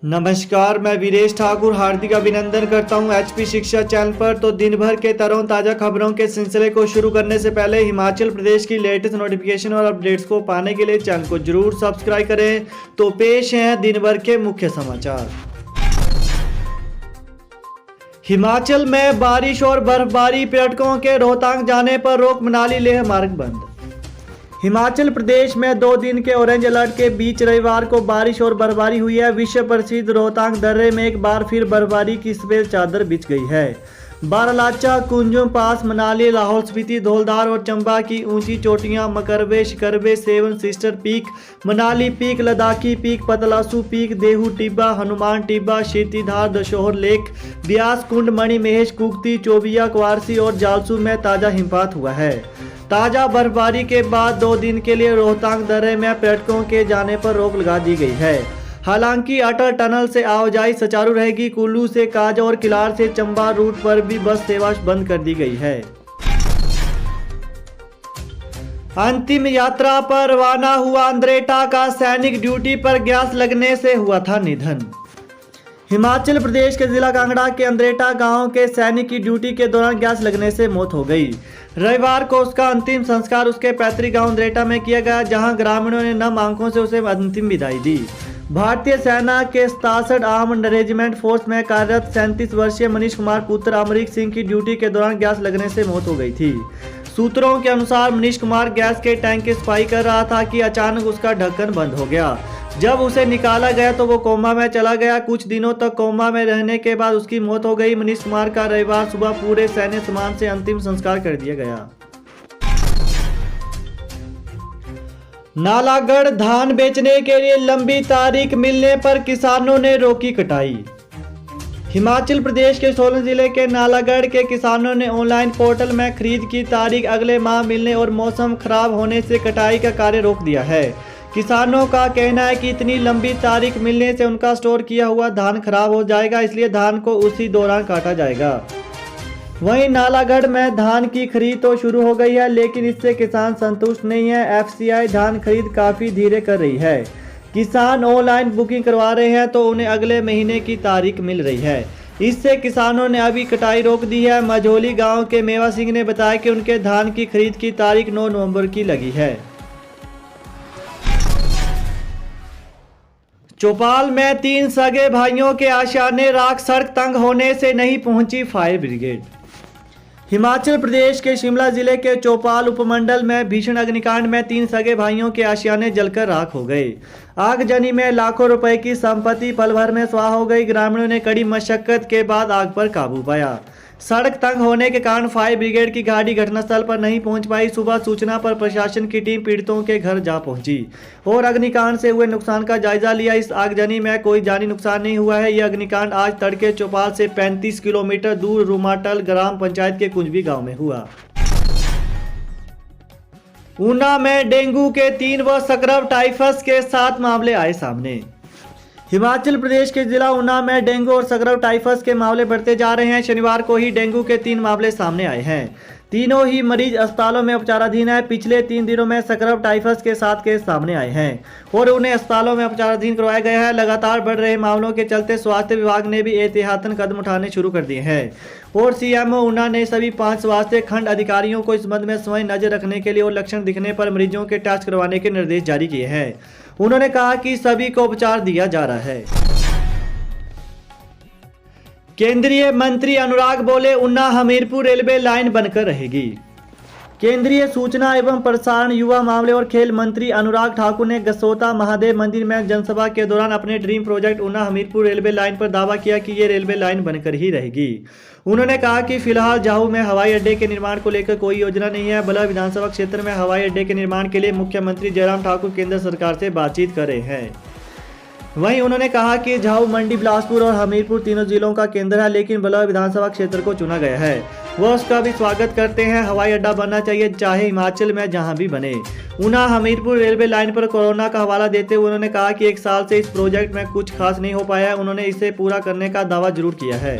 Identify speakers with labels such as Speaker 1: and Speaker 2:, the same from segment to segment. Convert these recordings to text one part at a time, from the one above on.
Speaker 1: नमस्कार, मैं वीरेश ठाकुर हार्दिक अभिनंदन करता हूं एचपी शिक्षा चैनल पर। तो दिन भर के तरोताज़ा खबरों के सिलसिले को शुरू करने से पहले हिमाचल प्रदेश की लेटेस्ट नोटिफिकेशन और अपडेट्स को पाने के लिए चैनल को जरूर सब्सक्राइब करें। तो पेश हैं दिन भर के मुख्य समाचार। हिमाचल में बारिश और बर्फबारी, पर्यटकों के रोहतांग जाने पर रोक, मनाली लेह मार्ग बंद। हिमाचल प्रदेश में 2 दिन के ऑरेंज अलर्ट के बीच रविवार को बारिश और बर्फबारी हुई है। विश्व प्रसिद्ध रोहतांग दर्रे में एक बार फिर बर्फबारी की सफेद चादर बिछ गई है। बारालाचा, कुंजुम पास, मनाली, लाहौल स्पीति, धौलधार और चंबा की ऊंची चोटियां, Makarve, Shikarve, seven sister peak, Manali peak, Ladakhi peak, Patalsu peak, Dehu Tibba, Hanuman Tibba, Shitidhar, Dashohar lake, Beas Kund, Mani Mahesh, Kugti, Chobia, Kwarsi और जालसू में ताज़ा हिमपात हुआ है। ताज़ा बर्फबारी के बाद 2 दिन के लिए रोहतांग दर्रे में पर्यटकों के जाने पर रोक लगा दी गई है। हालांकि अटल टनल से आवाजाही सुचारू रहेगी। कुल्लू से काजा और किलार से चंबा रूट पर भी बस सेवा बंद कर दी गई है। अंतिम यात्रा पर रवाना हुआ अंद्रेटा का सैनिक ड्यूटी पर गैस लगने से हुआ था निधन। हिमाचल प्रदेश के जिला कांगड़ा के अंद्रेटा गांव के सैनिक की ड्यूटी के दौरान गैस लगने से मौत हो गई। रविवार को उसका अंतिम संस्कार उसके पैतृक गांव अंद्रेटा में किया गया, जहां ग्रामीणों ने नम आंखों से उसे अंतिम विदाई दी। भारतीय सेना के 67 आर्म्ड रेजिमेंट फोर्स में कार्यरत 37 वर्षीय मनीष कुमार पुत्र अमरीक सिंह की ड्यूटी के दौरान गैस लगने से मौत हो गई थी। सूत्रों के अनुसार मनीष कुमार गैस के टैंक की सफाई कर रहा था कि अचानक उसका ढक्कन बंद हो गया। जब उसे निकाला गया तो वो कोमा में चला गया। कुछ दिनों तक कोमा में रहने के बाद उसकी मौत हो गई। मनीष कुमार का रविवार सुबह पूरे सैन्य सम्मान से अंतिम संस्कार कर दिया गया। नालागढ़, धान बेचने के लिए लंबी तारीख मिलने पर किसानों ने रोकी कटाई। हिमाचल प्रदेश के सोलन जिले के नालागढ़ के किसानों ने ऑनलाइन पोर्टल में खरीद की तारीख अगले माह मिलने और मौसम खराब होने से कटाई का कार्य रोक दिया है। किसानों का कहना है कि इतनी लंबी तारीख मिलने से उनका स्टोर किया हुआ धान खराब हो जाएगा, इसलिए धान को उसी दौरान काटा जाएगा। वहीं नालागढ़ में धान की खरीद तो शुरू हो गई है, लेकिन इससे किसान संतुष्ट नहीं है। एफसीआई धान खरीद काफ़ी धीरे कर रही है। किसान ऑनलाइन बुकिंग करवा रहे हैं तो उन्हें अगले महीने की तारीख मिल रही है। इससे किसानों ने अभी कटाई रोक दी है। मझोली गांव के मेवा सिंह ने बताया कि उनके धान की खरीद की तारीख 9 नवंबर की लगी है। चौपाल में 3 सगे भाइयों के आशियाने राख, सड़क तंग होने से नहीं पहुंची फायर ब्रिगेड। हिमाचल प्रदेश के शिमला जिले के चौपाल उपमंडल में भीषण अग्निकांड में 3 सगे भाइयों के आशियाने जलकर राख हो गए। आगजनी में लाखों रुपए की संपत्ति पल भर में स्वाह हो गई। ग्रामीणों ने कड़ी मशक्कत के बाद आग पर काबू पाया। सड़क तंग होने के कारण फायर ब्रिगेड की गाड़ी घटनास्थल पर नहीं पहुंच पाई। सुबह सूचना पर प्रशासन की टीम पीड़ितों के घर जा पहुंची और अग्निकांड से हुए नुकसान का जायजा लिया। इस आगजनी में कोई जानी नुकसान नहीं हुआ है। यह अग्निकांड आज तड़के चौपाल से 35 किलोमीटर दूर रूमाटल ग्राम पंचायत के कुंजवी गांव में हुआ। ऊना में डेंगू के 3 व सकरव टाइफस के 7 मामले आए सामने। हिमाचल प्रदेश के जिला ऊना में डेंगू और सकरव टाइफस के मामले बढ़ते जा रहे हैं। शनिवार को ही डेंगू के 3 मामले सामने आए हैं। तीनों ही मरीज अस्पतालों में उपचाराधीन है। पिछले 3 दिनों में सकरव टाइफस के 7 केस सामने आए हैं और उन्हें अस्पतालों में उपचाराधीन करवाया गया है। लगातार बढ़ रहे मामलों के चलते स्वास्थ्य विभाग ने भी एहतियातन कदम उठाने शुरू कर दिए हैं और सीएमओ ऊना ने सभी 5 स्वास्थ्य खंड अधिकारियों को इस संबंध में स्वयं नजर रखने के लिए और लक्षण दिखने पर मरीजों के टेस्ट करवाने के निर्देश जारी किए हैं। उन्होंने कहा कि सभी को उपचार दिया जा रहा है। केंद्रीय मंत्री अनुराग बोले, ऊना हमीरपुर रेलवे लाइन बनकर रहेगी। केंद्रीय सूचना एवं प्रसारण, युवा मामले और खेल मंत्री अनुराग ठाकुर ने गसोता महादेव मंदिर में जनसभा के दौरान अपने dream project Una Hamirpur railway line पर दावा किया कि ये रेलवे लाइन बनकर ही रहेगी। उन्होंने कहा कि फिलहाल जाहू में हवाई अड्डे के निर्माण को लेकर कोई योजना नहीं है। बल्ह विधानसभा क्षेत्र में हवाई अड्डे के निर्माण के लिए मुख्यमंत्री जयराम ठाकुर केंद्र सरकार से बातचीत कर रहे हैं। वहीं उन्होंने कहा कि जाहू, मंडी, बिलासपुर और हमीरपुर तीनों जिलों का केंद्र है, लेकिन बल्ह विधानसभा क्षेत्र को चुना गया है। वह उसका भी स्वागत करते हैं। हवाई अड्डा बनना चाहिए, चाहे हिमाचल में जहां भी बने। ऊना हमीरपुर रेलवे लाइन पर कोरोना का हवाला देते हुए उन्होंने कहा कि 1 साल से इस प्रोजेक्ट में कुछ खास नहीं हो पाया है। उन्होंने इसे पूरा करने का दावा जरूर किया है।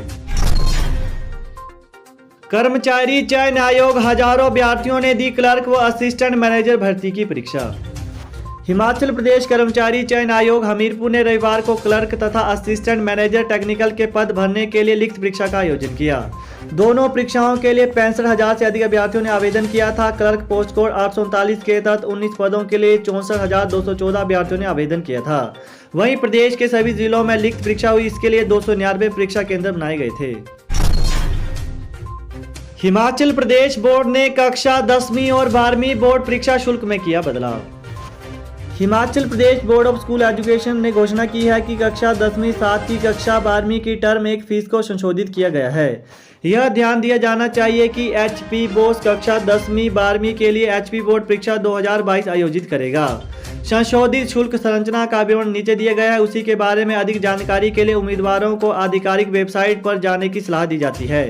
Speaker 1: कर्मचारी चयन आयोग, हजारों अभ्यर्थियों ने दी क्लर्क व असिस्टेंट मैनेजर भर्ती की परीक्षा। हिमाचल प्रदेश कर्मचारी चयन आयोग हमीरपुर ने रविवार को क्लर्क तथा असिस्टेंट मैनेजर टेक्निकल के पद भरने के लिए लिखित परीक्षा का आयोजन किया। दोनों परीक्षाओं के लिए 65,000 से अधिक अभ्यर्थियों ने आवेदन किया था। क्लर्क पोस्ट कोड 839 के तहत 19 पदों के लिए 64,214 अभ्यर्थियों ने आवेदन किया था। वहीं प्रदेश के सभी जिलों में लिखित परीक्षा हुई। इसके लिए 299 परीक्षा केंद्र बनाए गए थे। हिमाचल प्रदेश बोर्ड ने कक्षा 10वीं और 12वीं बोर्ड परीक्षा शुल्क में किया बदलाव। Himachal Pradesh board of school education ने घोषणा की है कि कक्षा 10वीं 7वीं कक्षा 12वीं की टर्म 1 फीस को संशोधित किया गया है। यह ध्यान दिया जाना चाहिए कि एचपी बोस कक्षा 10वीं 12वीं के लिए एचपी बोर्ड परीक्षा 2022 आयोजित करेगा। संशोधित शुल्क संरचना का विवरण नीचे दिया गया है। उसी के बारे में अधिक जानकारी के लिए उम्मीदवारों को आधिकारिक वेबसाइट पर जाने की सलाह दी जाती है।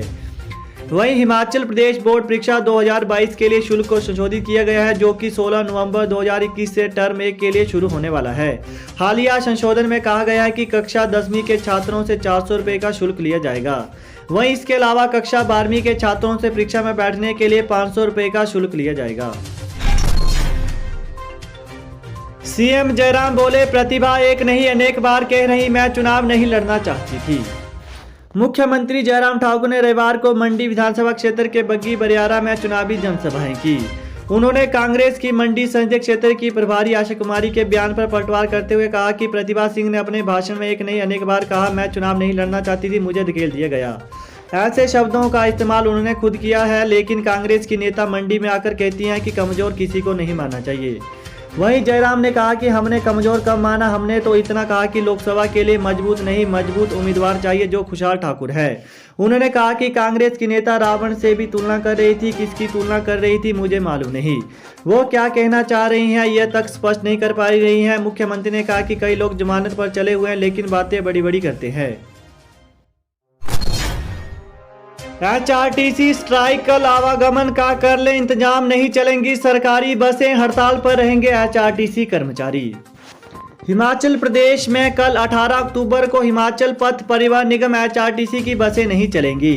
Speaker 1: वहीं हिमाचल प्रदेश बोर्ड परीक्षा 2022 के लिए शुल्क को संशोधित किया गया है, जो कि 16 नवंबर 2021 से टर्म 1 के लिए शुरू होने वाला है। हालिया संशोधन में कहा गया है कि कक्षा 10वीं के छात्रों से 400 रुपये का शुल्क लिया जाएगा। वहीं इसके अलावा कक्षा 12वीं के छात्रों से परीक्षा में बैठने के लिए 500 रुपये का शुल्क लिया जाएगा। सीएम जयराम बोले, प्रतिभा एक नहीं अनेक बार कह रही मैं चुनाव नहीं लड़ना चाहती थी। मुख्यमंत्री जयराम ठाकुर ने रविवार को मंडी विधानसभा क्षेत्र के बग्गी बरियारा में चुनावी जनसभाएं की। उन्होंने कांग्रेस की मंडी संसदीय क्षेत्र की प्रभारी आशा कुमारी के बयान पर पलटवार करते हुए कहा कि प्रतिभा सिंह ने अपने भाषण में एक नहीं अनेक बार कहा मैं चुनाव नहीं लड़ना चाहती थी, मुझे धकेल दिया गया। ऐसे शब्दों का इस्तेमाल उन्होंने खुद किया है, लेकिन कांग्रेस की नेता मंडी में आकर कहती हैं कि कमजोर किसी को नहीं मानना चाहिए। वहीं जयराम ने कहा कि हमने कमजोर कब माना, हमने तो इतना कहा कि लोकसभा के लिए मजबूत नहीं मजबूत उम्मीदवार चाहिए जो खुशहाल ठाकुर है। उन्होंने कहा कि कांग्रेस की नेता रावण से भी तुलना कर रही थी, किसकी तुलना कर रही थी मुझे मालूम नहीं, वो क्या कहना चाह रही हैं यह तक स्पष्ट नहीं कर पा रही हैं। मुख्यमंत्री ने कहा कि कई लोग जमानत पर चले हुए हैं लेकिन बातें बड़ी बड़ी करते हैं। एचआरटीसी स्ट्राइक, कल आवागमन का कर ले इंतजाम, नहीं चलेंगी सरकारी बसें, हड़ताल पर रहेंगे एचआरटीसी कर्मचारी। हिमाचल प्रदेश में कल 18 अक्टूबर को हिमाचल पथ परिवहन निगम एचआरटीसी की बसें नहीं चलेंगी।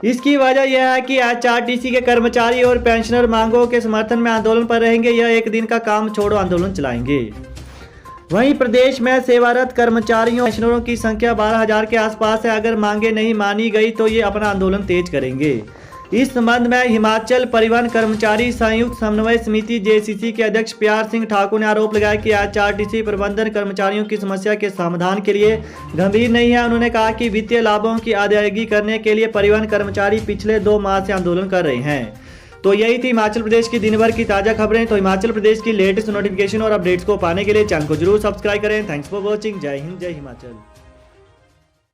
Speaker 1: इसकी वजह यह है कि एचआरटीसी के कर्मचारी और पेंशनर मांगों के समर्थन में आंदोलन पर रहेंगे। यह एक दिन का काम छोड़ो आंदोलन चलाएंगे। वहीं प्रदेश में सेवारत कर्मचारियों पेंशनरों की संख्या 12,000 के आसपास है। अगर मांगे नहीं मानी गई तो ये अपना आंदोलन तेज करेंगे। इस संबंध में हिमाचल परिवहन कर्मचारी संयुक्त समन्वय समिति जेसीसी के अध्यक्ष प्यार सिंह ठाकुर ने आरोप लगाया कि एचआरटीसी प्रबंधन कर्मचारियों की समस्या के समाधान के लिए गंभीर नहीं है। उन्होंने कहा कि वित्तीय लाभों की अदायगी करने के लिए परिवहन कर्मचारी पिछले 2 माह से आंदोलन कर रहे हैं। तो यही थी हिमाचल प्रदेश की दिन भर की ताज़ा खबरें। तो हिमाचल प्रदेश की लेटेस्ट नोटिफिकेशन और अपडेट्स को पाने के लिए चैनल को जरूर सब्सक्राइब करें। Thanks for watching. जय हिंद, जय हिमाचल।